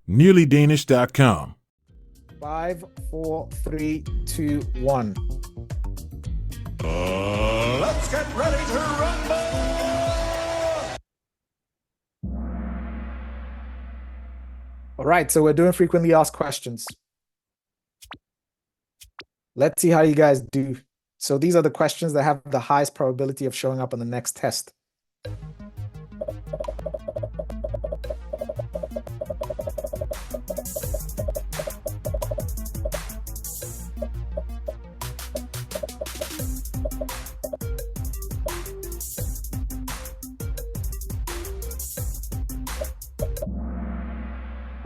nearlydanish.com. 5, 4, 3, 2, 1. Let's get ready to rumble! All right, so we're doing frequently asked questions. Let's see how you guys do. So these are the questions that have the highest probability of showing up on the next test.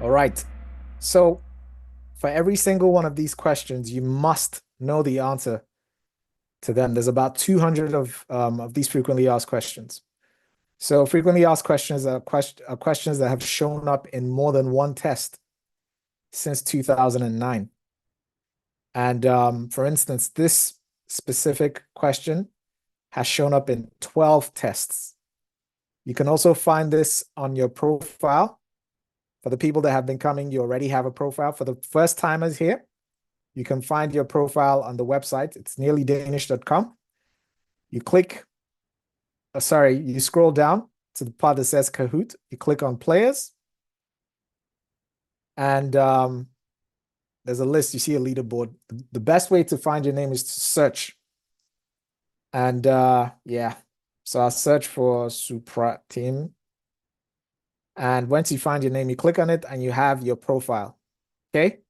All right, so for every single one of these questions, you must know the answer to them. There's about 200 of these frequently asked questions. So frequently asked questions are questions that have shown up in more than one test since 2009. And for instance, this specific question has shown up in 12 tests. You can also find this on your profile. For the people that have been coming, you already have a profile. For the first timers here, you can find your profile on the website. It's nearlydanish.com. You click, you scroll down to the part that says Kahoot. You click on players. And there's a list. You see a leaderboard. The best way to find your name is to search. And yeah, so I'll search for Supratim. And once you find your name, you click on it and you have your profile, okay?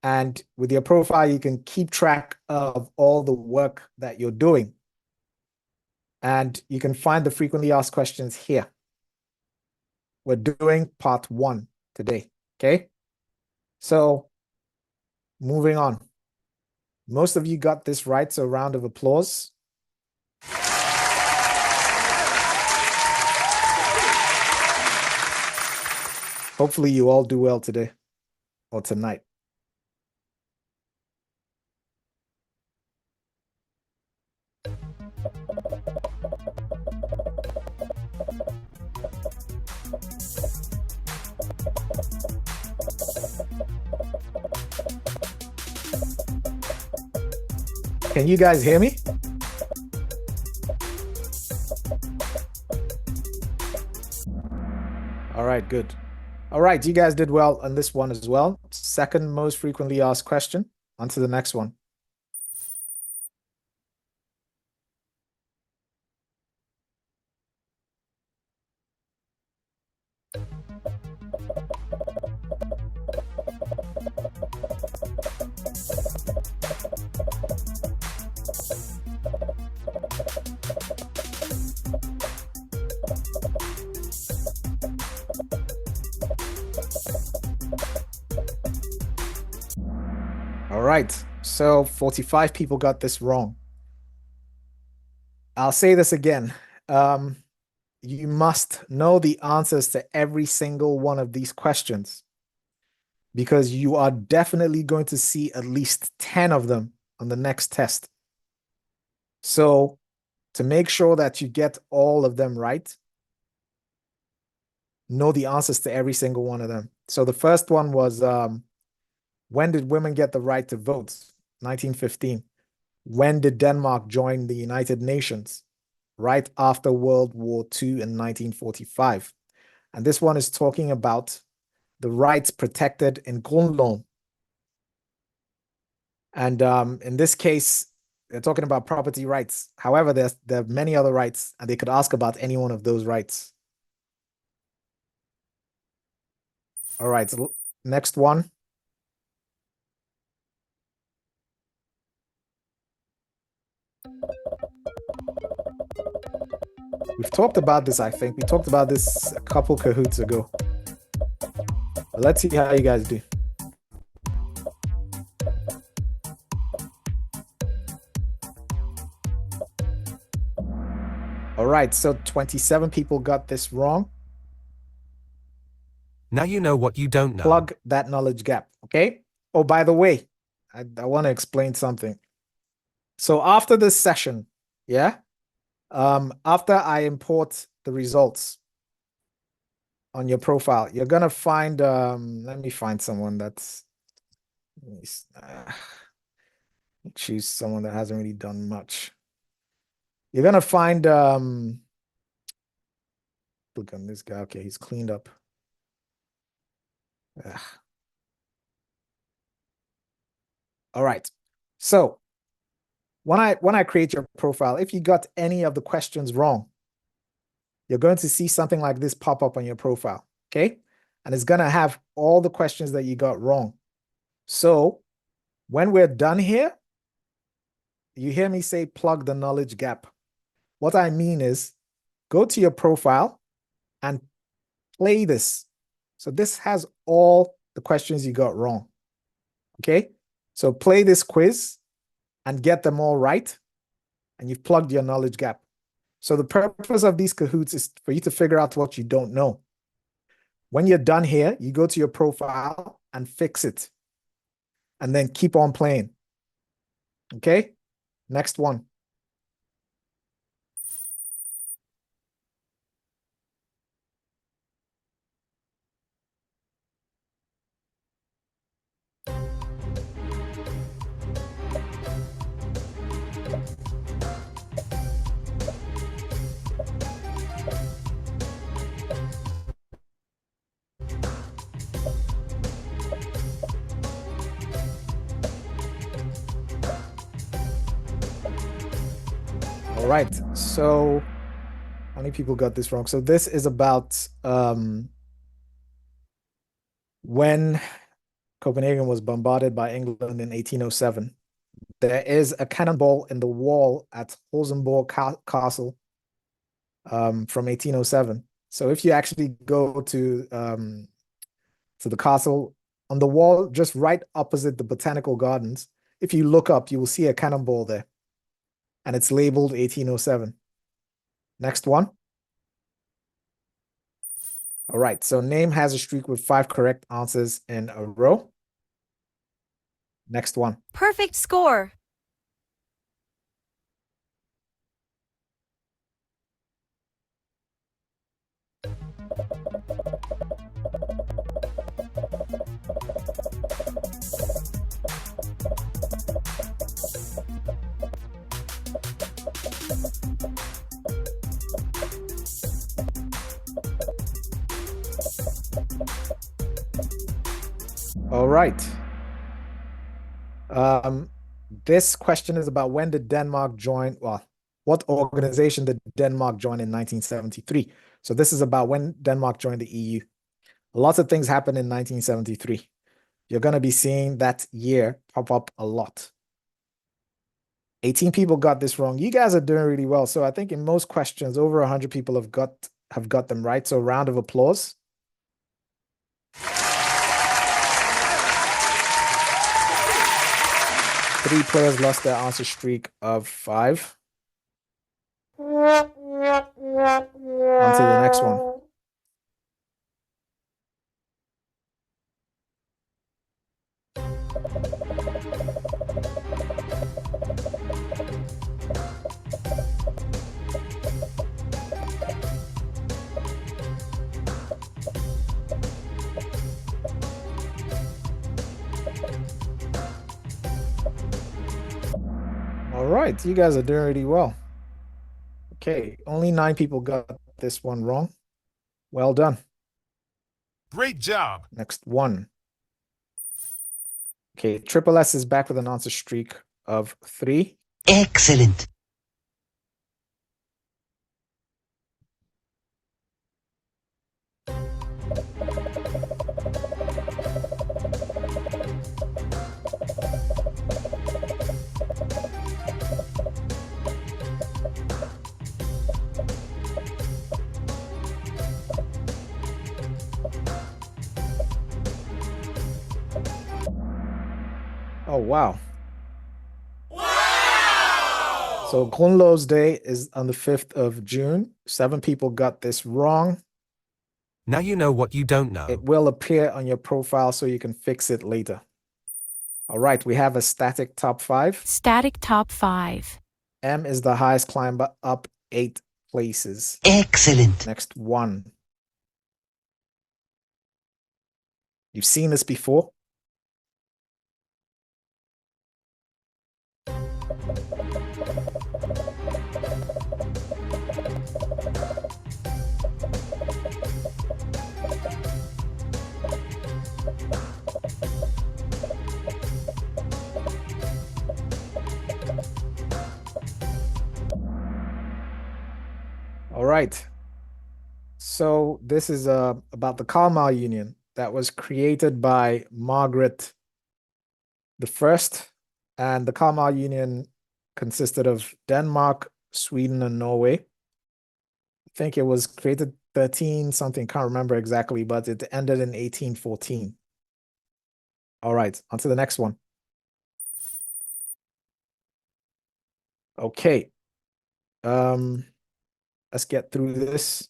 And with your profile, you can keep track of all the work that you're doing. And you can find the frequently asked questions here. We're doing part 1 today, okay? So moving on. Most of you got this right, so a round of applause. Hopefully you all do well today or tonight. Can you guys hear me? All right, good. All right, you guys did well on this one as well. Second most frequently asked question. On to the next one. All right, so 45 people got this wrong. I'll say this again. You must know the answers to every single one of these questions because you are definitely going to see at least 10 of them on the next test. So to make sure that you get all of them right, know the answers to every single one of them. So the first one was, when did women get the right to vote? 1915. When did Denmark join the United Nations? Right after World War II in 1945. And this one is talking about the rights protected in Grundloven. And in this case, they're talking about property rights. However, there are many other rights, and they could ask about any one of those rights. All right, so next one. We've talked about this, I think. We talked about this a couple Kahoots ago. But let's see how you guys do. All right, so 27 people got this wrong. Now you know what you don't know. Plug that knowledge gap, okay? Oh, by the way, I want to explain something. So after this session, yeah, after I import the results, on your profile, you're gonna find let me find someone that's choose someone that hasn't really done much. You're gonna find look on this guy. Okay, he's cleaned up. Ugh. All right. So when I create your profile, if you got any of the questions wrong, you're going to see something like this pop up on your profile. Okay. And it's gonna have all the questions that you got wrong. So when we're done here, you hear me say plug the knowledge gap. What I mean is go to your profile and play this. So this has all the questions you got wrong. Okay. So play this quiz and get them all right. And you've plugged your knowledge gap. So the purpose of these Kahoots is for you to figure out what you don't know. When you're done here, you go to your profile and fix it. And then keep on playing. Okay? Next one. All right, so how many people got this wrong? So this is about when Copenhagen was bombarded by England in 1807. There is a cannonball in the wall at Rosenborg Castle from 1807. So if you actually go to the castle, on the wall, just right opposite the botanical gardens, if you look up, you will see a cannonball there. And it's labeled 1807. Next one. All right, so name has a streak with 5 correct answers in a row. Next one. Perfect score. All right. This question is about when did Denmark join, well, what organization did Denmark join in 1973? So this is about when Denmark joined the EU. Lots of things happened in 1973. You're going to be seeing that year pop up a lot. 18 people got this wrong. You guys are doing really well. So I think in most questions, over 100 people have got them right. So round of applause. Three players lost their answer streak of 5. On to the next one. All right, you guys are doing really well. Okay, only 9 people got this one wrong. Well done. Great job. Next one. Okay, Triple S is back with an answer streak of 3. Excellent. Oh, wow. Wow! So Grundlov's Day is on the 5th of June. 7 people got this wrong. Now you know what you don't know. It will appear on your profile so you can fix it later. All right, we have a static top 5. Static top 5. M is the highest climb up 8 places. Excellent. Next one. You've seen this before. All right. So this is about the Kalmar Union that was created by Margaret the First, and the Kalmar Union consisted of Denmark, Sweden, and Norway. I think it was created 13 something, can't remember exactly, but it ended in 1814. All right, on to the next one. Okay. Let's get through this.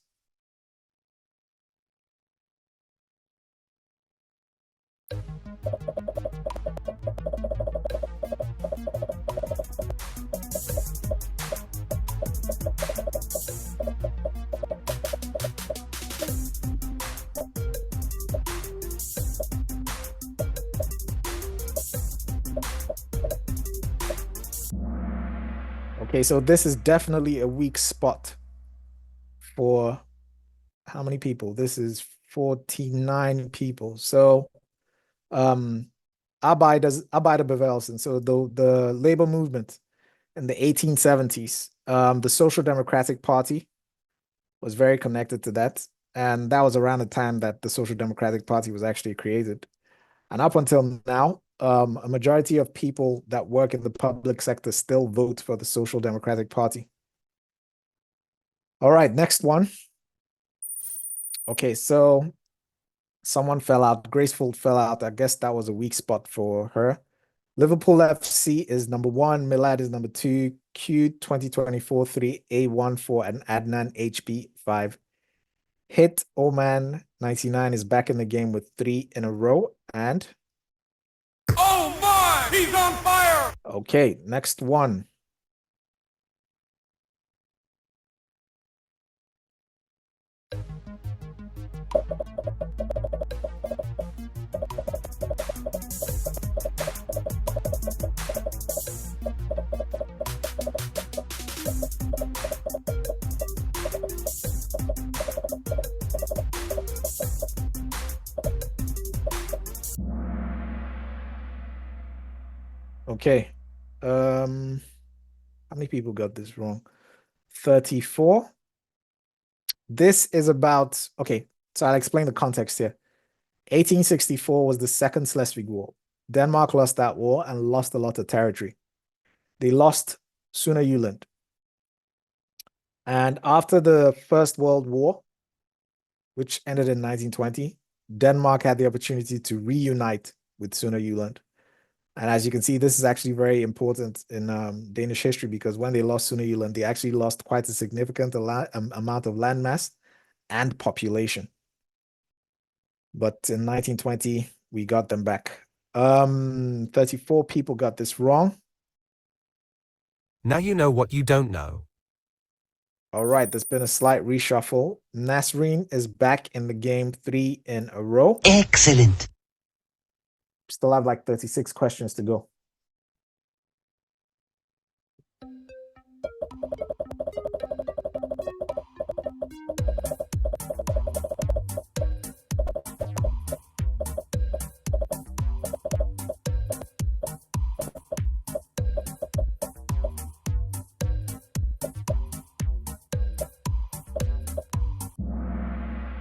Okay, so this is definitely a weak spot for how many people? This is 49 people. So Arbeiderbevægelsen, so the labor movement in the 1870s, the Social Democratic Party was very connected to that. And that was around the time that the Social Democratic Party was actually created. And up until now, a majority of people that work in the public sector still vote for the Social Democratic Party. All right, next one. Okay, so someone fell out. Graceful fell out. I guess that was a weak spot for her. Liverpool FC is number 1. Milad is number 2. Q 2024 3. A1 4 and Adnan HB 5. Hit Oman 99 is back in the game with 3 in a row. And Oh my! He's on fire! okay, next one. Okay. How many people got this wrong? 34. This is about, okay, so I'll explain the context here. 1864 was the Second Schleswig War. Denmark lost that war and lost a lot of territory. They lost Sønderjylland. And after the First World War, which ended in 1920, Denmark had the opportunity to reunite with Sønderjylland. And as you can see, this is actually very important in Danish history, because when they lost Sønderjylland, they actually lost quite a significant amount of landmass and population. But in 1920, we got them back. 34 people got this wrong. Now you know what you don't know. All right, there's been a slight reshuffle. Nasreen is back in the game 3 in a row. Excellent. Still have like 36 questions to go.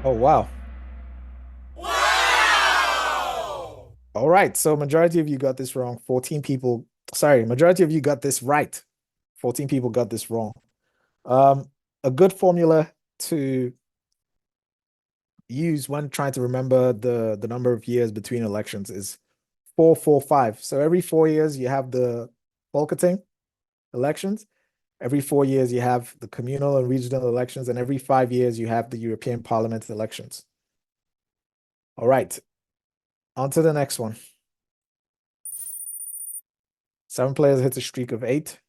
Oh, wow. Wow! All right, so majority of you got this wrong. 14 people, sorry, majority of you got this right. 14 people got this wrong. A good formula to use when trying to remember the number of years between elections is 4-4-5. So every 4 years you have the Folketing elections. Every 4 years you have the communal and regional elections, and every 5 years you have the European Parliament elections. All right, on to the next one. 7 players hit a streak of 8.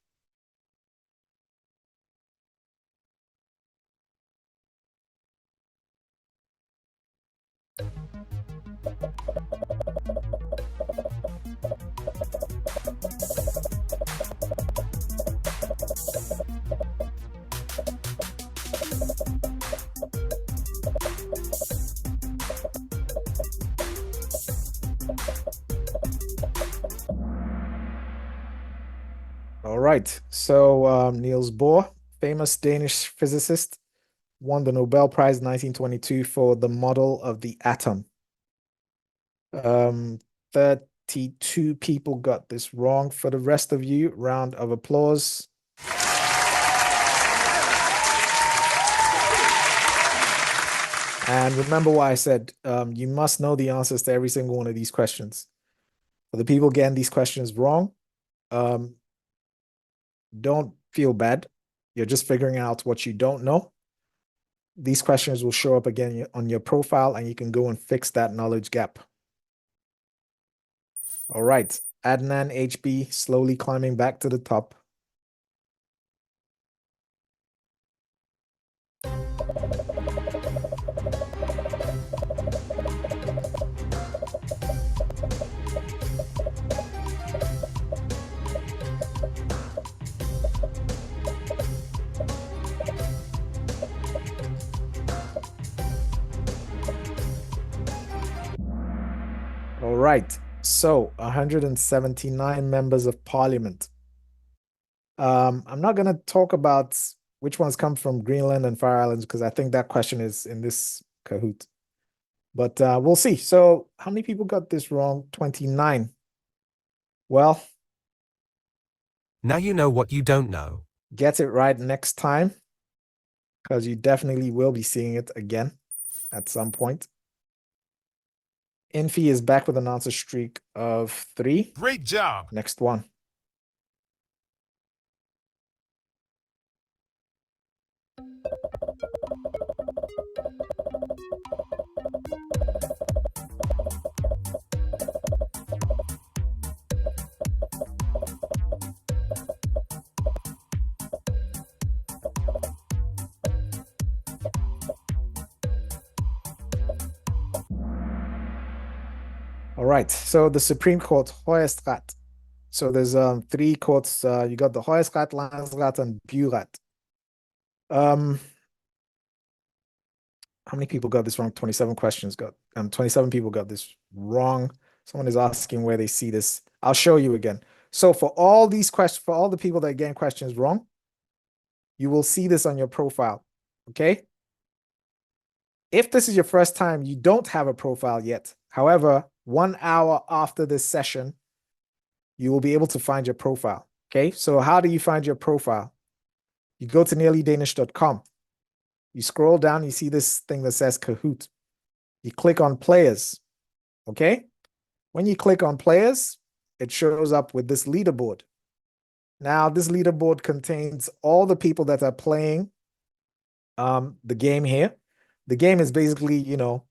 right. So Niels Bohr, famous Danish physicist, won the Nobel Prize in 1922 for the model of the atom. 32 people got this wrong. For the rest of you, round of applause. And remember what I said, you must know the answers to every single one of these questions. For the people getting these questions wrong, don't feel bad. You're just figuring out what you don't know. These questions will show up again on your profile and you can go and fix that knowledge gap. All right, Adnan HB slowly climbing back to the top. All right, so 179 members of parliament. I'm not going to talk about which ones come from Greenland and Fire Islands because I think that question is in this Kahoot. But we'll see. So how many people got this wrong? 29. Well, Now you know what you don't know. get it right next time because you definitely will be seeing it again at some point. Infi is back with an answer streak of 3. Great job. Next one. All right, so the Supreme Court, Høyesterett. So there's 3 courts. You got the Høyesterett, Landsret, and Byret. How many people got this wrong? 27 questions got, 27 people got this wrong. Someone is asking where they see this. I'll show you again. So for all these questions, for all the people that get questions wrong, you will see this on your profile, okay? If this is your first time, you don't have a profile yet. However, 1 hour after this session, you will be able to find your profile, okay? So how do you find your profile? You go to nearlydanish.com. You scroll down, you see this thing that says Kahoot. You click on players, okay? When you click on players, it shows up with this leaderboard. Now, this leaderboard contains all the people that are playing the game here. The game is basically, you know,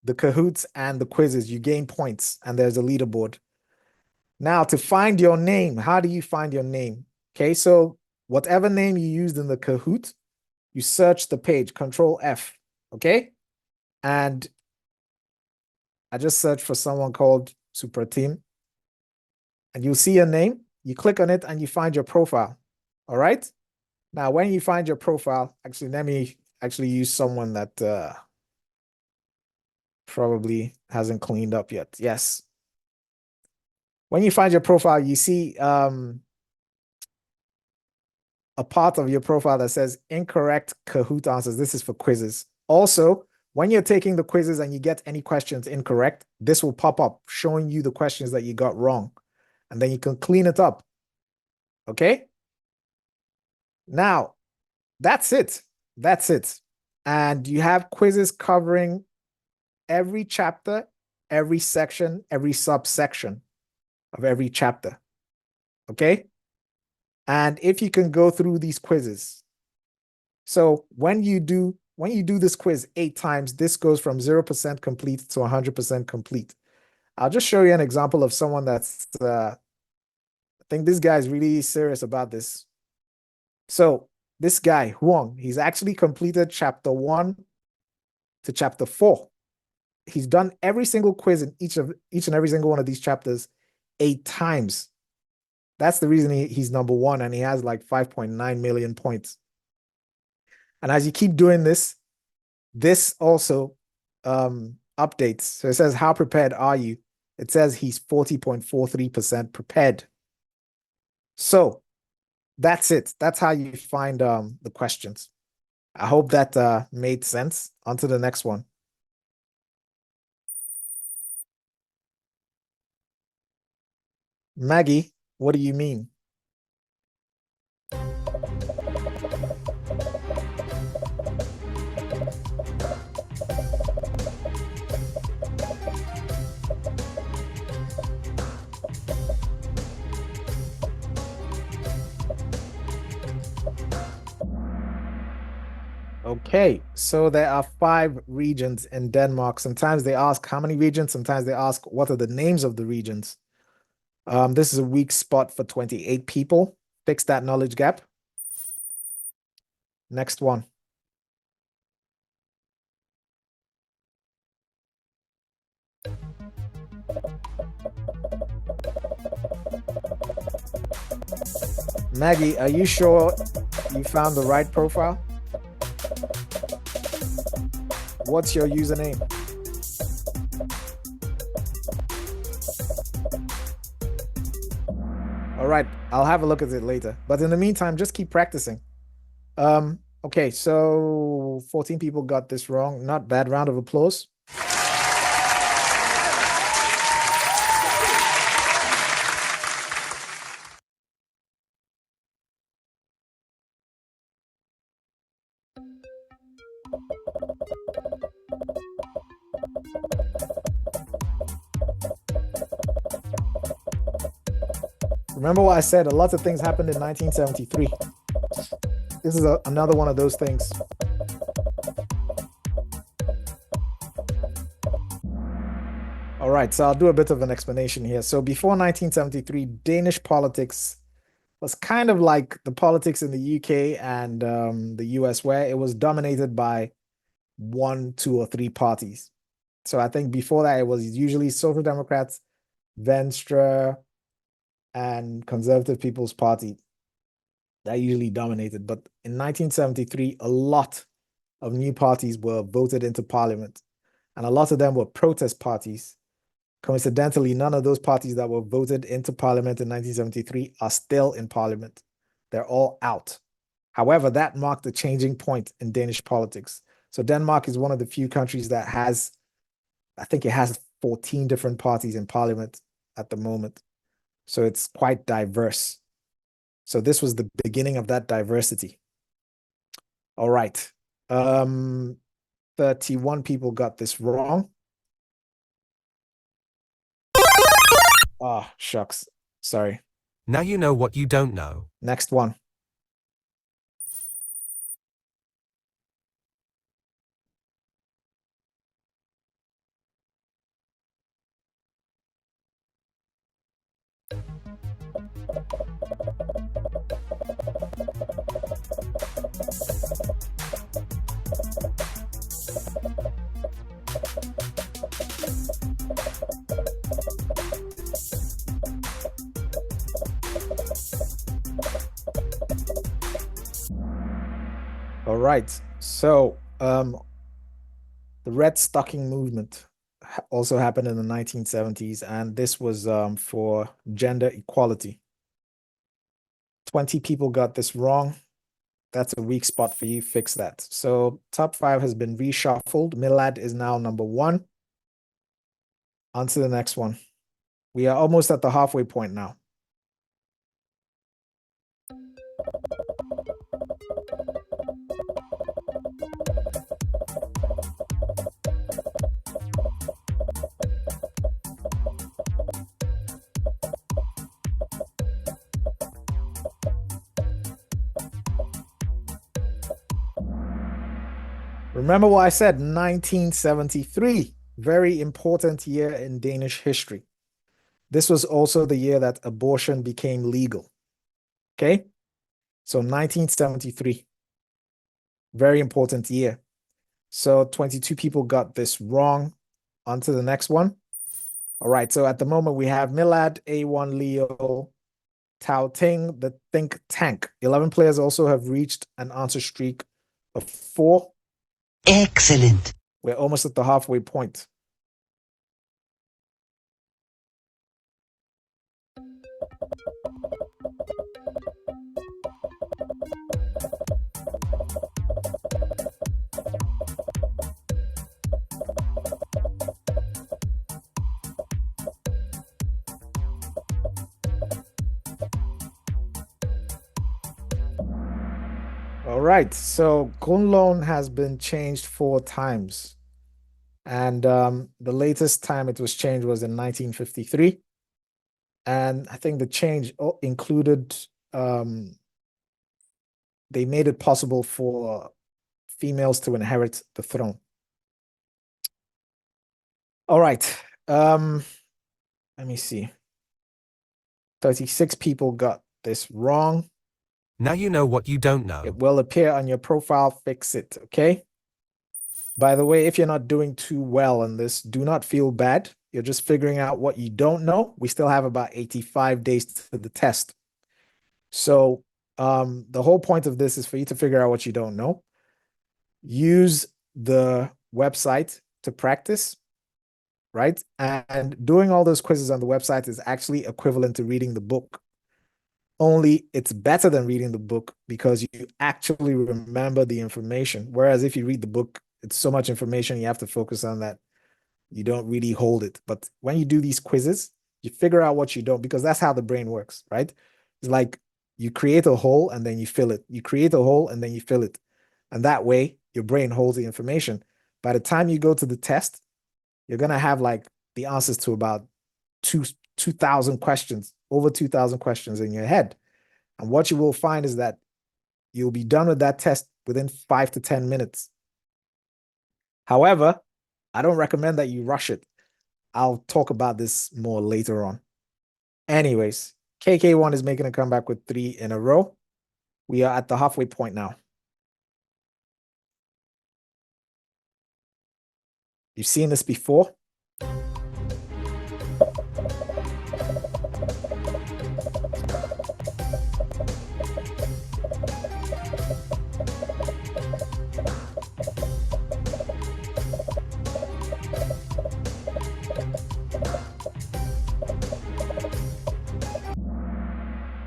the Kahoots and the quizzes. You gain points, and there's a leaderboard. Now, to find your name, how do you find your name? Okay, so whatever name you used in the Kahoot, you search the page, Control F, okay? And I just searched for someone called Supratim. And you'll see a name, you click on it, and you find your profile, all right? Now, when you find your profile, actually, let me actually use someone that probably hasn't cleaned up yet. Yes. When you find your profile, you see a part of your profile that says incorrect Kahoot answers. This is for quizzes. Also, when you're taking the quizzes and you get any questions incorrect, this will pop up showing you the questions that you got wrong. And then you can clean it up. Okay? Now, that's it. That's it. And you have quizzes covering every chapter, every section, every subsection of every chapter. Okay? And if you can go through these quizzes. So when you do this quiz 8 times, this goes from 0% complete to 100% complete. I'll just show you an example of someone that's, I think this guy is really serious about this. So this guy, Huang, he's actually completed chapter 1 to chapter 4. He's done every single quiz in each and every single one of these chapters 8 times. That's the reason he's number 1, and he has like 5.9 million points. And as you keep doing this, this also updates. So it says, how prepared are you? It says he's 40.43% prepared. So That's it. That's how you find the questions. I hope that made sense. On to the next one. Maggie, what do you mean? Okay, so there are 5 regions in Denmark. Sometimes they ask how many regions, sometimes they ask what are the names of the regions. This is a weak spot for 28 people. Fix that knowledge gap. Next one. Maggie, are you sure you found the right profile? What's your username? All right, I'll have a look at it later. But in the meantime, just keep practicing. Okay, so 14 people got this wrong. Not bad. Round of applause. Remember what I said, a lot of things happened in 1973. This is another one of those things. All right, so I'll do a bit of an explanation here. So before 1973, Danish politics was kind of like the politics in the UK and the US, where it was dominated by 1, 2, or 3 parties. So I think before that, it was usually Social Democrats, Venstre, and Conservative People's Party that usually dominated. But in 1973, a lot of new parties were voted into parliament, and a lot of them were protest parties. Coincidentally, none of those parties that were voted into parliament in 1973 are still in parliament. They're all out. However, that marked a changing point in Danish politics. So Denmark is one of the few countries that has, I think it has 14 different parties in parliament at the moment. So it's quite diverse. So this was the beginning of that diversity. All right. 31 people got this wrong. Oh, shucks. Sorry. Now you know what you don't know. Next one. All right. So the Red Stocking movement also happened in the 1970s, and this was for gender equality. 20 people got this wrong. That's a weak spot for you. Fix that. So top 5 has been reshuffled. Milad is now number 1. On to the next one. We are almost at the halfway point now. Remember what I said, 1973, very important year in Danish history. This was also the year that abortion became legal. Okay? So 1973, very important year. So 22 people got this wrong. On to the next one. All right, so at the moment we have Milad, A1 Leo, Tao Ting, the think tank. 11 players also have reached an answer streak of 4. Excellent. We're almost at the halfway point. right, so Grundloven has been changed 4 times. And the latest time it was changed was in 1953. And I think the change included, they made it possible for females to inherit the throne. All right, let me see. 36 people got this wrong. Now you know what you don't know. It will appear on your profile. Fix it, okay? By the way, if you're not doing too well on this, do not feel bad. You're just figuring out what you don't know. We still have about 85 days to the test. So the whole point of this is for you to figure out what you don't know. Use the website to practice, right? And doing all those quizzes on the website is actually equivalent to reading the book. Only it's better than reading the book because you actually remember the information. Whereas if you read the book, it's so much information, you have to focus on that. You don't really hold it. But when you do these quizzes, you figure out what you don't, because that's how the brain works, right? It's like you create a hole and then you fill it. You create a hole and then you fill it. And that way, your brain holds the information. By the time you go to the test, you're going to have like the answers to about 2,000 questions, over 2,000 questions in your head. And what you will find is that you'll be done with that test within 5 to 10 minutes. However, I don't recommend that you rush it. I'll talk about this more later on. Anyways, KK1 is making a comeback with 3 in a row. We are at the halfway point now. You've seen this before.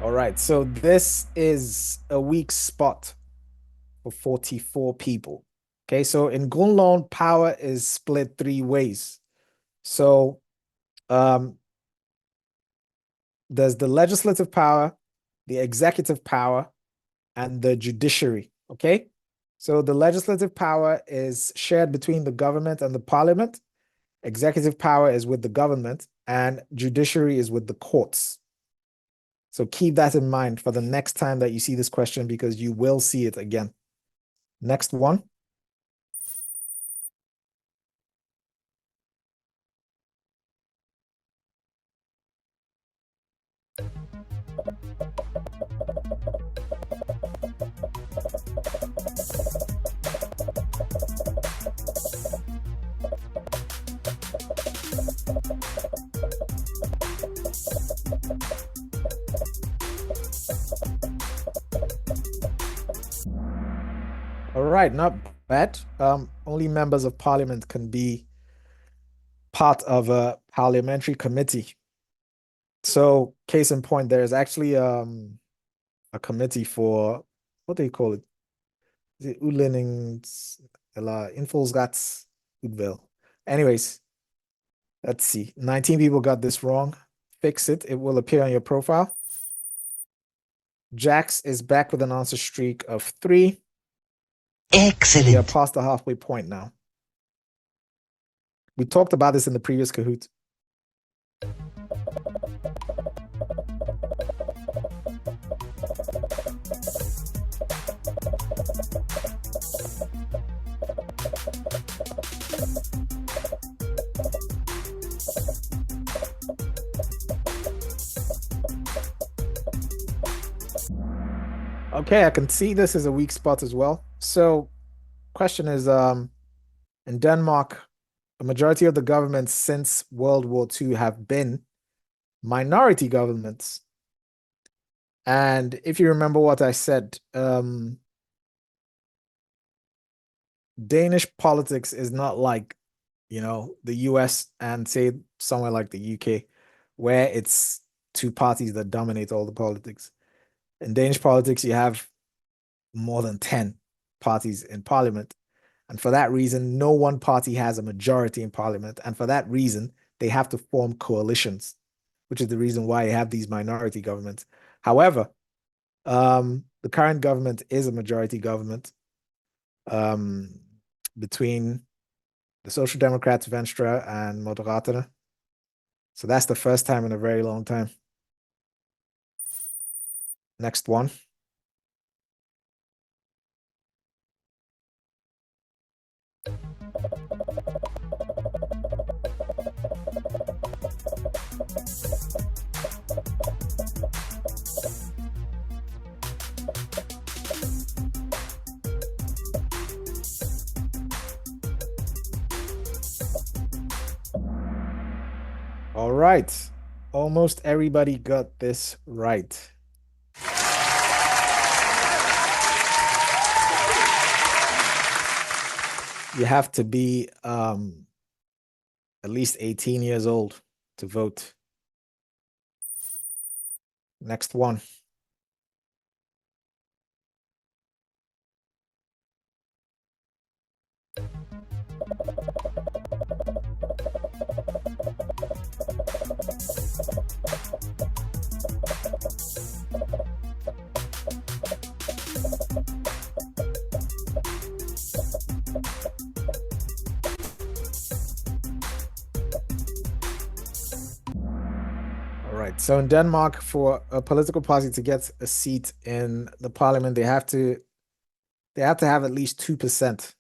All right, so this is a weak spot for 44 people. Okay, so in Grundloven, power is split 3 ways. So there's the legislative power, the executive power, and the judiciary. Okay, so the legislative power is shared between the government and the parliament. Executive power is with the government, and judiciary is with the courts. So keep that in mind for the next time that you see this question, because you will see it again. Next one. All right, not bad. Only members of parliament can be part of a parliamentary committee. So, case in point, there is actually a committee for, what do you call it? The Udlænings eller Indfødsretsudvalg. Anyways, let's see. 19 people got this wrong. Fix it. It will appear on your profile. Jax is back with an answer streak of 3. We are Excellent. past the halfway point now. We talked about this in the previous Kahoot. Okay, I can see this is a weak spot as well. So, question is, in Denmark, a majority of the governments since World War II have been minority governments. And if you remember what I said, Danish politics is not like, the US and say somewhere like the UK, where it's 2 parties that dominate all the politics. In Danish politics, you have more than 10 parties in parliament. And for that reason, no one party has a majority in parliament. And for that reason, they have to form coalitions, which is the reason why you have these minority governments. However, The current government is a majority government between the Social Democrats, Venstre, and Moderaten. So that's the first time in a very long time. Next one. All right. Almost everybody got this right. You have to be at least 18 years old to vote. Next one. So in Denmark, for a political party to get a seat in the parliament, they have to have at least 2%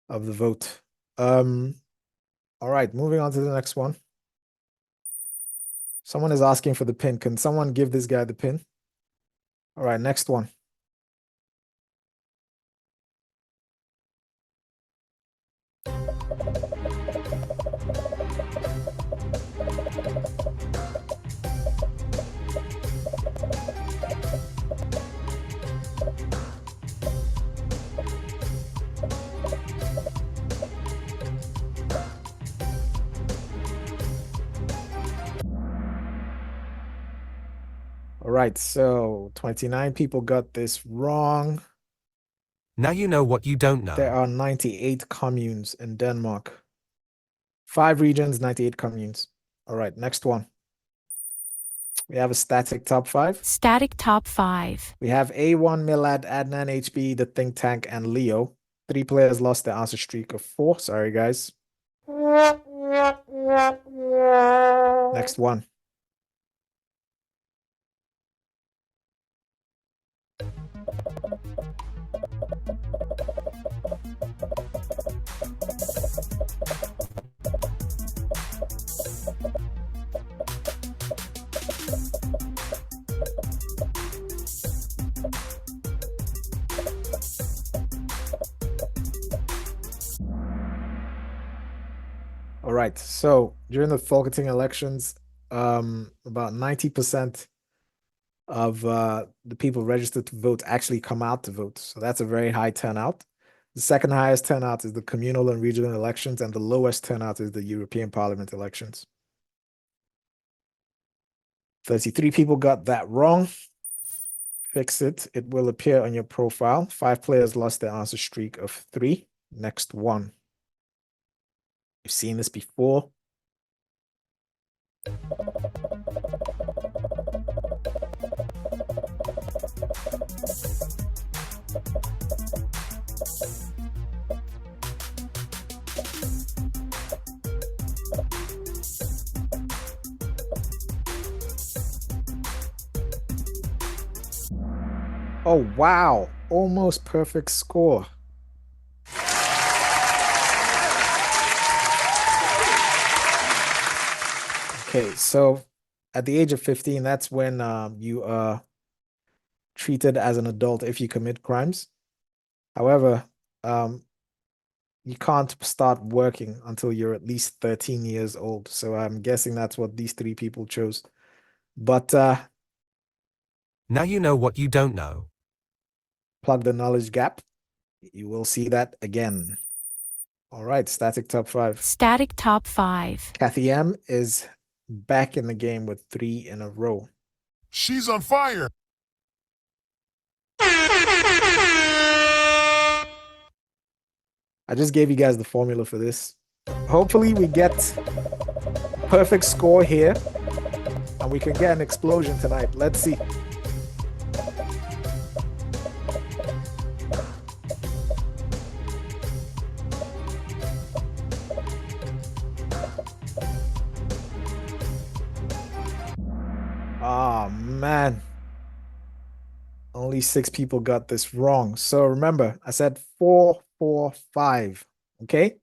of the vote. All right, moving on to the next one. Someone is asking for the pin. Can someone give this guy the pin? All right, next one. All right, so 29 people got this wrong. Now you know what you don't know. There are 98 communes in Denmark. 5 regions, 98 communes. All right, next one. We have a static top 5. Static top 5. We have A1, Milad, Adnan, HB, The Think Tank, and Leo. 3 players lost their answer streak of 4. Sorry, guys. Next one. All right, so during the Folketing elections, about 90% of the people registered to vote actually come out to vote. So that's a very high turnout. The second highest turnout is the communal and regional elections, and the lowest turnout is the European Parliament elections. 33 people got that wrong. Fix it. It will appear on your profile. 5 players lost their answer streak of 3. Next one. You've seen this before. Oh, wow. Almost perfect score. Okay, so at the age of 15, that's when you are treated as an adult if you commit crimes. However, you can't start working until you're at least 13 years old. So I'm guessing that's what these 3 people chose. But now you know what you don't know. Plug the knowledge gap. You will see that again. All right, static top 5. Static top 5. Kathy M is back in the game with 3 in a row. She's on fire. I just gave you guys the formula for this. Hopefully we get perfect score here and we can get an explosion tonight. Let's see. Oh, man. Only 6 people got this wrong. So remember, I said 4, 4, 5. Okay?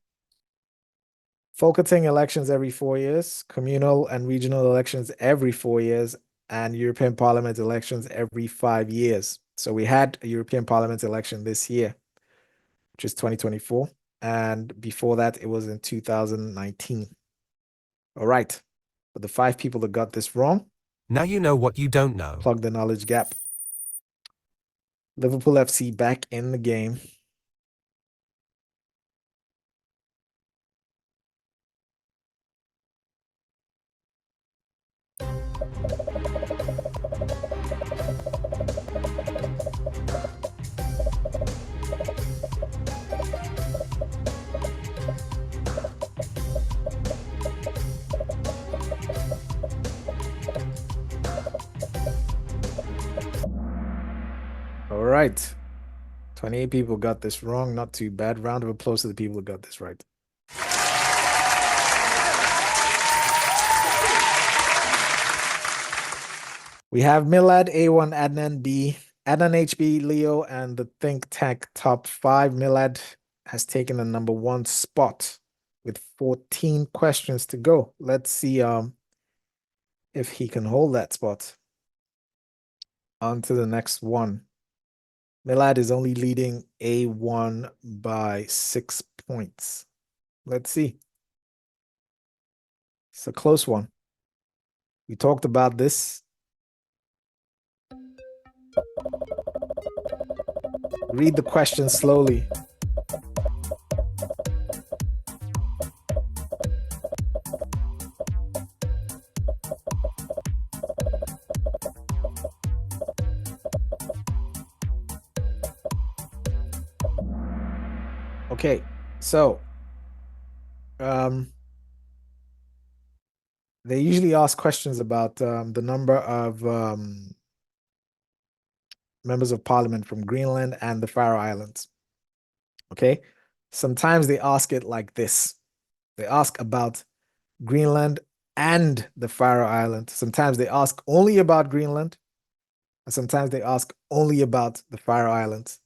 Folketing elections every 4 years, communal and regional elections every 4 years, and European Parliament elections every 5 years. So we had a European Parliament election this year, which is 2024. And before that, it was in 2019. All right. For the 5 people that got this wrong, Now you know what you don't know. plug the knowledge gap. Liverpool FC back in the game. All right. 28 people got this wrong. Not too bad. Round of applause to the people who got this right. We have Milad, A1, Adnan, B, Adnan, HB, Leo, and the Think Tank top 5. Milad has taken the number 1 spot with 14 questions to go. Let's see if he can hold that spot. On to the next one. Milad is only leading A1 by 6 points. Let's see. It's a close one. We talked about this. Read the question slowly. Okay, so they usually ask questions about the number of members of parliament from Greenland and the Faroe Islands. Okay, sometimes they ask it like this. They ask about Greenland and the Faroe Islands. Sometimes they ask only about Greenland, and sometimes they ask only about the Faroe Islands.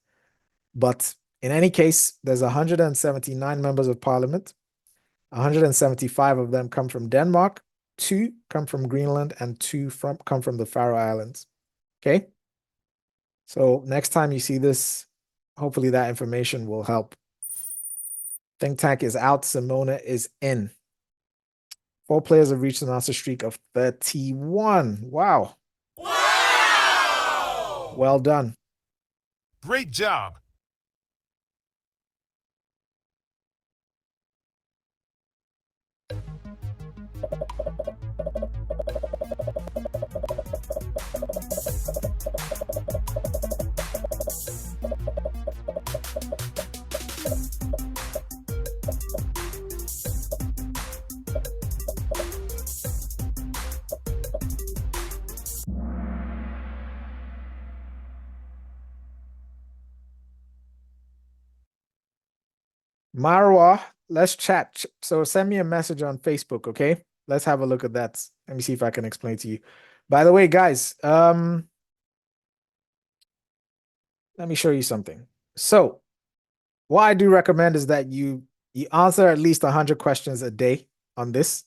But in any case, there's 179 members of parliament. 175 of them come from Denmark, 2 come from Greenland, and 2 come from the Faroe Islands. Okay? So next time you see this, hopefully that information will help. Think Tank is out. Simona is in. 4 players have reached an answer streak of 31. Wow. Wow! Well done. Great job. Marwa, let's chat. So send me a message on Facebook, okay? Let's have a look at that. Let me see if I can explain to you. By the way, guys, let me show you something. So what I do recommend is that you answer at least 100 questions a day on this.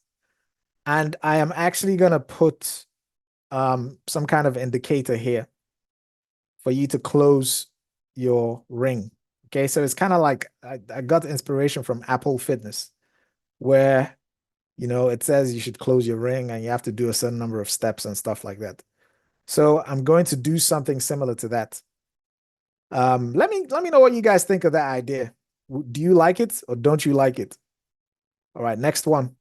And I am actually going to put some kind of indicator here for you to close your ring. Okay, so it's kind of like I got inspiration from Apple Fitness, where, you know, it says you should close your ring and you have to do a certain number of steps and stuff like that. So I'm going to do something similar to that. Let me know what you guys think of that idea. Do you like it or don't you like it? All right, next one.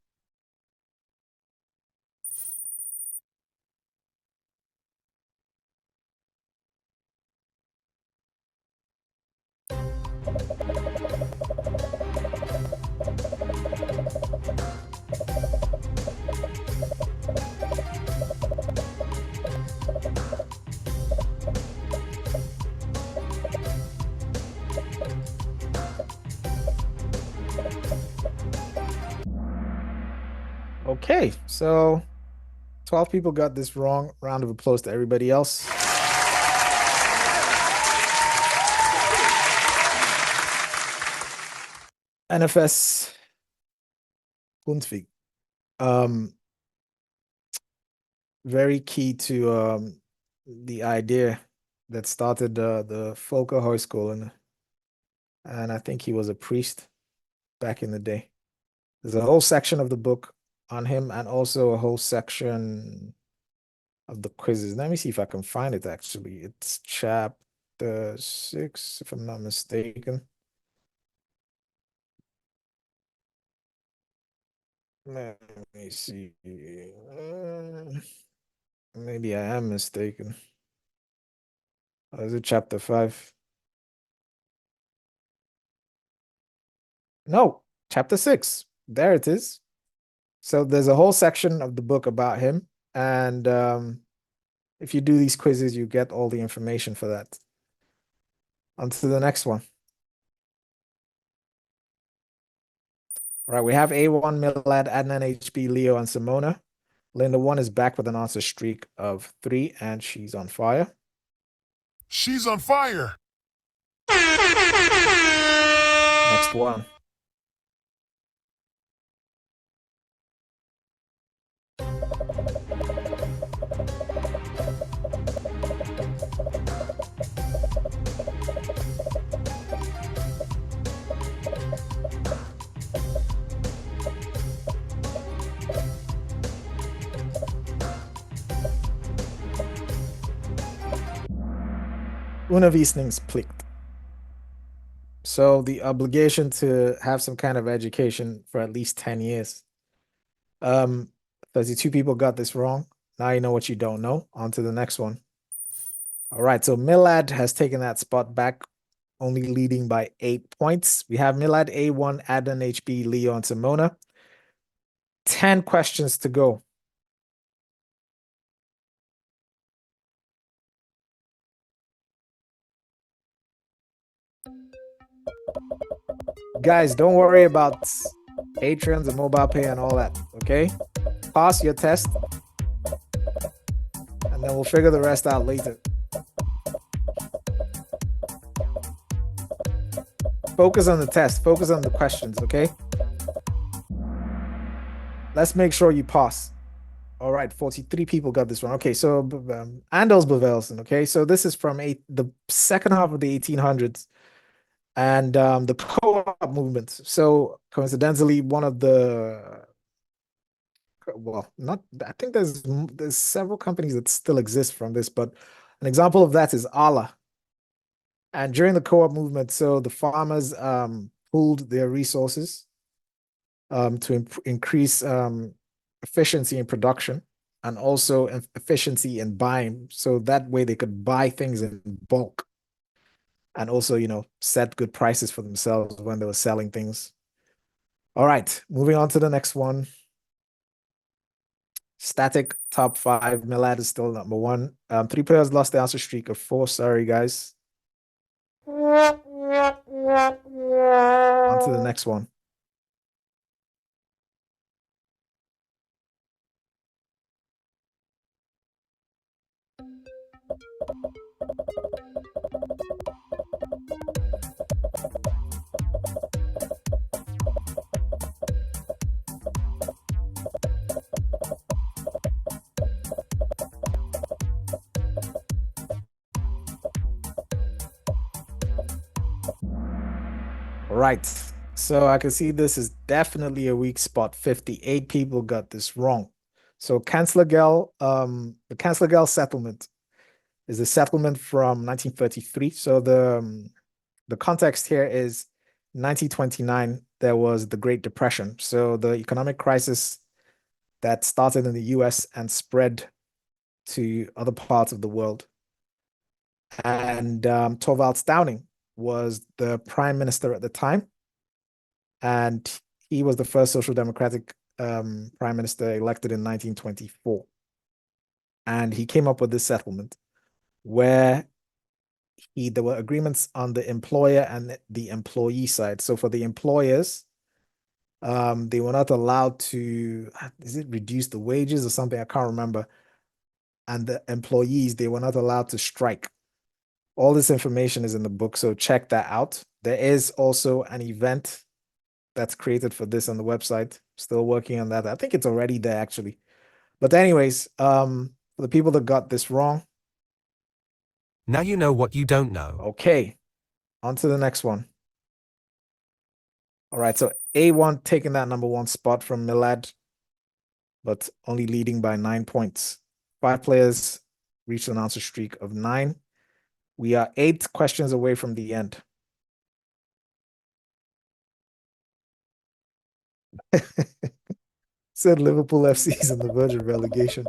Okay, so 12 people got this wrong. Round of applause to everybody else. NFS Grundtvig. Very key to the idea that started the Folkehøjskolen, and I think he was a priest back in the day. There's a whole section of the book on him, and also a whole section of the quizzes. Let me see if I can find it. Actually, it's chapter 6, if I'm not mistaken. Let me see. Maybe I am mistaken. Or is it chapter 5? No, chapter 6. There it is. So there's a whole section of the book about him. And if you do these quizzes, you get all the information for that. On to the next one. All right, we have A1, Milad, Adnan, HB, Leo, and Simona. Linda 1 is back with an answer streak of 3, and she's on fire. She's on fire. Next one. Undervisningsplikt. So the obligation to have some kind of education for at least 10 years. 32 people got this wrong. Now you know what you don't know. On to the next one. All right, so Milad has taken that spot back, only leading by 8 points. We have Milad, A1, Adnan, HB, Leo, and Simona. 10 questions to go. Guys, don't worry about patrons and mobile pay and all that, okay? Pass your test, and then we'll figure the rest out later. Focus on the test. Focus on the questions, okay? Let's make sure you pass. All right, 43 people got this one. Okay, so Andelsbevægelsen, okay? So this is from the second half of the 1800s. And the co-op movement. So coincidentally, one of the, well, not, I think there's several companies that still exist from this, but an example of that is Allah. And during the co-op movement, so the farmers pooled their resources to increase efficiency in production, and also efficiency in buying. So that way they could buy things in bulk. And also, you know, set good prices for themselves when they were selling things. All right, moving on to the next one. Static top 5. Milad is still number 1. 3 players lost the answer streak of 4. Sorry, guys. On to the next one. Right, so I can see this is definitely a weak spot. 58 people got this wrong. So Kanslergeld, the Kanslergeld settlement is a settlement from 1933. So the context here is 1929, there was the Great Depression. So the economic crisis that started in the US and spread to other parts of the world. And Torvalds Downing was the prime minister at the time, and he was the first social democratic prime minister elected in 1924. And he came up with this settlement where there were agreements on the employer and the employee side. So for the employers, They were not allowed to, is it reduce the wages or something? I can't remember. And the employees, they were not allowed to strike. All this information is in the book, so check that out. There is also an event that's created for this on the website. Still working on that. I think it's already there actually. But anyways, for the people that got this wrong, Now you know what you don't know. okay, on to the next one. All right, so A1 taking that number 1 spot from Milad, but only leading by 9 points. 5 players reached an answer streak of 9. We are 8 questions away from the end. Said Liverpool FC is on the verge of relegation.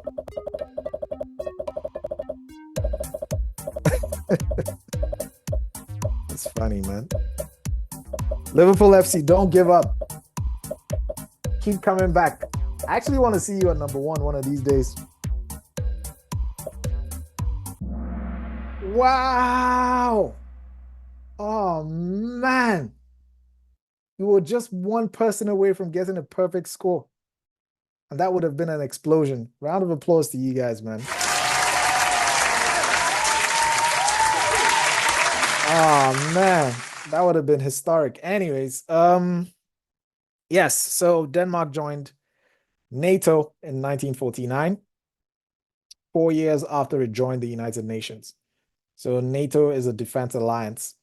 That's funny, man. Liverpool FC, don't give up. Keep coming back. I actually want to see you at number 1 one of these days. Wow. Oh, man. You were just 1 person away from getting a perfect score. And that would have been an explosion. Round of applause to you guys, man. Oh, man. That would have been historic. Anyways, yes, so Denmark joined NATO in 1949, 4 years after it joined the United Nations. So NATO is a defense alliance.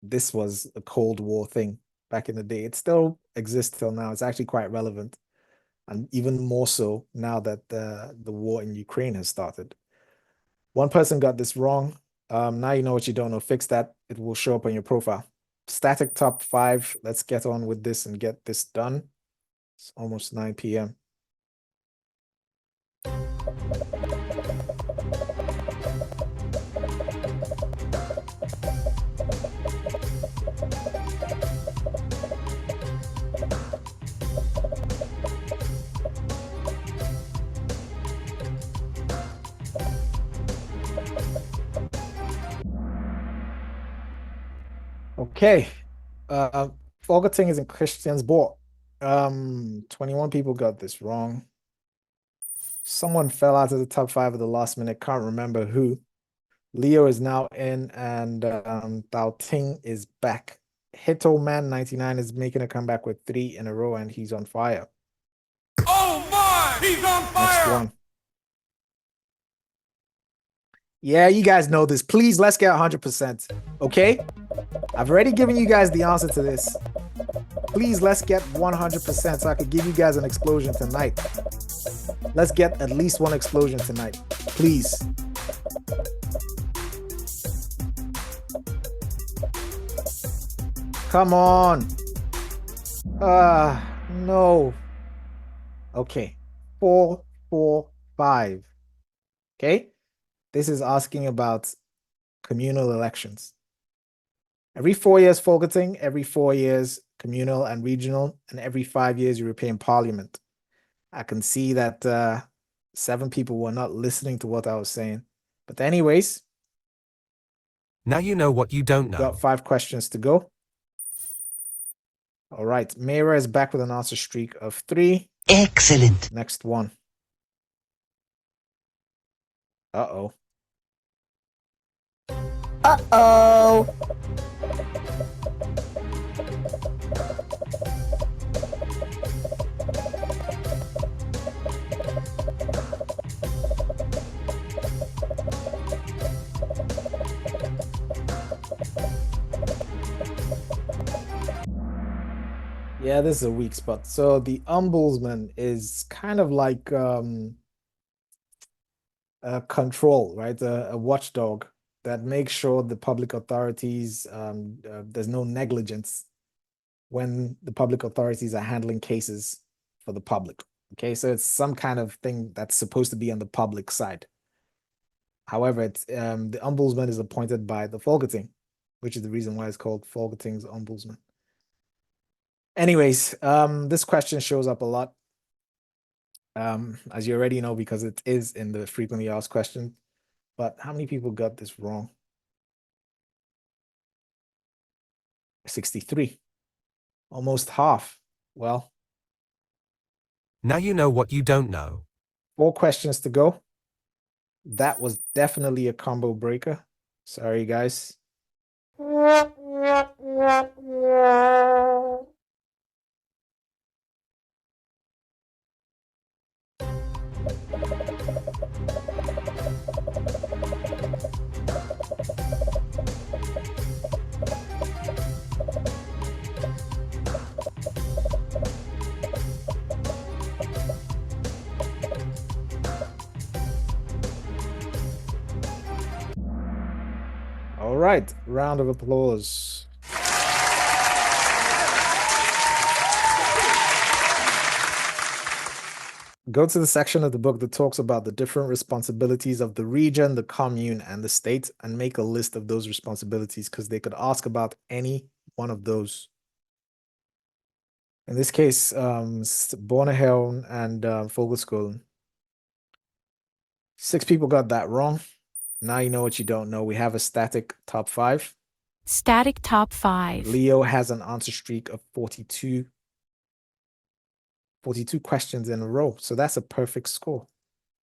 This was a Cold War thing back in the day. It still exists till now. It's actually quite relevant, and even more so now that the war in Ukraine has started. 1 person got this wrong. Now you know what you don't know. Fix that. It will show up on your profile. Static top 5. Let's get on with this and get this done. It's almost 9 p.m. Okay. Folketing is in Christiansborg. 21 people got this wrong. Someone fell out of the top 5 at the last minute. Can't remember who. Leo is now in, and Dao Ting is back. Hitoman 99 is making a comeback with 3 in a row, and he's on fire. Oh my! He's on Next fire! one. Yeah, you guys know this. Please, let's get 100%. Okay? I've already given you guys the answer to this. Please, let's get 100% so I could give you guys an explosion tonight. Let's get at least 1 explosion tonight. Please. Come on. No. Okay. 4, 4, 5. Okay? This is asking about communal elections. Every 4 years, Folketing, every 4 years, communal and regional, and every 5 years, European Parliament. I can see that 7 people were not listening to what I was saying. But anyways, Now you know what you don't know. got 5 questions to go. All right, Mayra is back with an answer streak of 3. Excellent. Next one. Uh-oh. Uh-oh. Yeah, this is a weak spot. So the ombudsman is kind of like a control, right? A watchdog that makes sure the public authorities, there's no negligence when the public authorities are handling cases for the public. Okay, so it's some kind of thing that's supposed to be on the public side. However, it's the ombudsman is appointed by the Folketing, which is the reason why it's called Folketing's ombudsman. Anyways, this question shows up a lot, as you already know, because it is in the frequently asked questions. But how many people got this wrong? 63. Almost half. Well, Now you know what you don't know. 4 questions to go. That was definitely a combo breaker. Sorry, guys. All right, round of applause. Go to the section of the book that talks about the different responsibilities of the region, the commune, and the state, and make a list of those responsibilities because they could ask about any one of those. In this case, Bornehelm and Vogelskolen. 6 people got that wrong. Now you know what you don't know. We have a static top 5. Static top 5. Leo has an answer streak of 42 questions in a row. So that's a perfect score.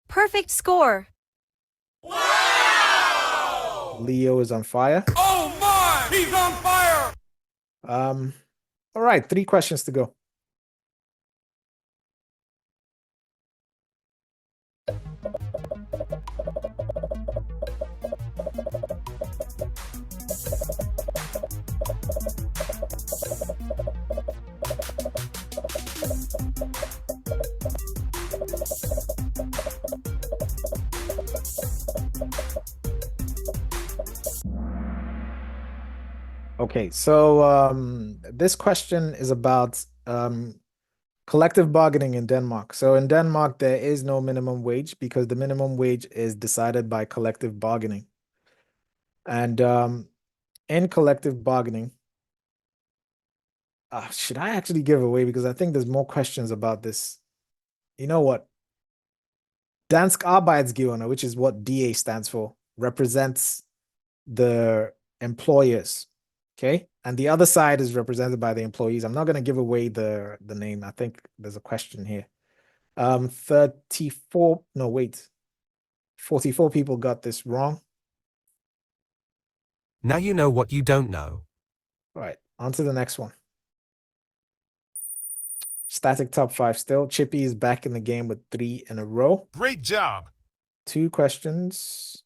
Perfect score. Wow! Leo is on fire. Oh my! He's on fire! All right, 3 questions to go. Okay, so this question is about collective bargaining in Denmark. So in Denmark, there is no minimum wage because the minimum wage is decided by collective bargaining. And in collective bargaining, should I actually give away? Because I think there's more questions about this. You know what? Dansk Arbejdsgiverne, which is what DA stands for, represents the employers. Okay, and the other side is represented by the employees. I'm not going to give away the name. I think there's a question here. 44 people got this wrong. Now you know what you don't know. All right, on to the next one. Static top 5 still. Chippy is back in the game with 3 in a row. Great job! 2 questions.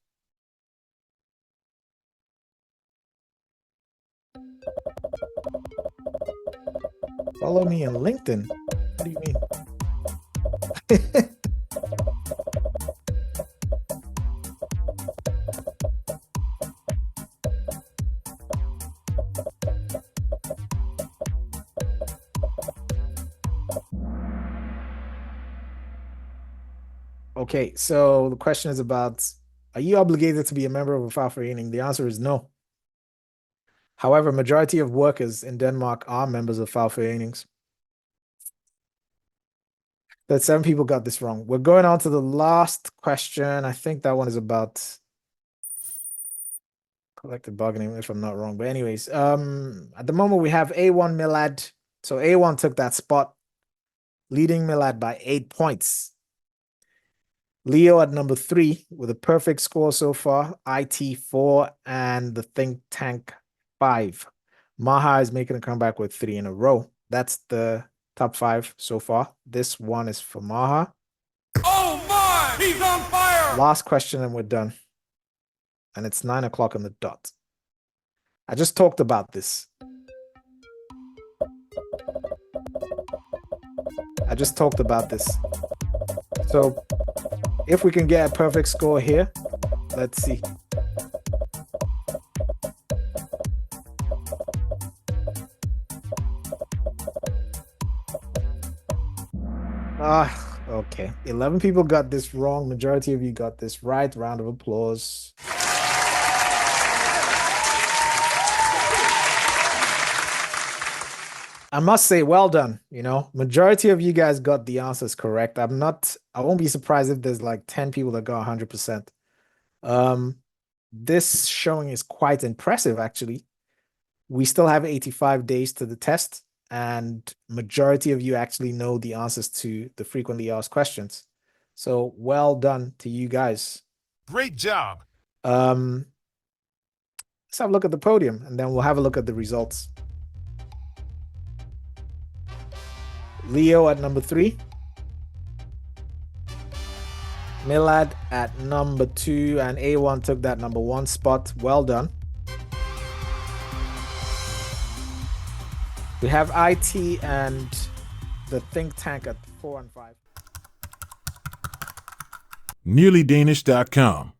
Follow me on LinkedIn. What do you mean? Okay, so the question is about, are you obligated to be a member of a fagforening? The answer is no. However, majority of workers in Denmark are members of fagforenings. That 7 people got this wrong. We're going on to the last question. I think that one is about collective bargaining, if I'm not wrong. But anyways, at the moment we have A1 Milad. So A1 took that spot, leading Milad by 8 points. Leo at number 3 with a perfect score so far. IT 4 and the think tank 5. Maha is making a comeback with 3 in a row. That's the top 5 so far. This one is for Maha. Oh my! He's on fire! Last question and we're done. And it's 9 o'clock on the dot. I just talked about this. So if we can get a perfect score here, let's see. Okay. 11 people got this wrong. Majority of you got this right. Round of applause. I must say, well done. You know, majority of you guys got the answers correct. I won't be surprised if there's like 10 people that got 100%. This showing is quite impressive, actually. We still have 85 days to the test, and majority of you actually know the answers to the frequently asked questions. So well done to you guys. Great job. Let's have a look at the podium, and then we'll have a look at the results. Leo at number 3. Milad at number 2, and A1 took that number 1 spot. Well done. We have IT and the think tank at 4 and 5. NearlyDanish.com.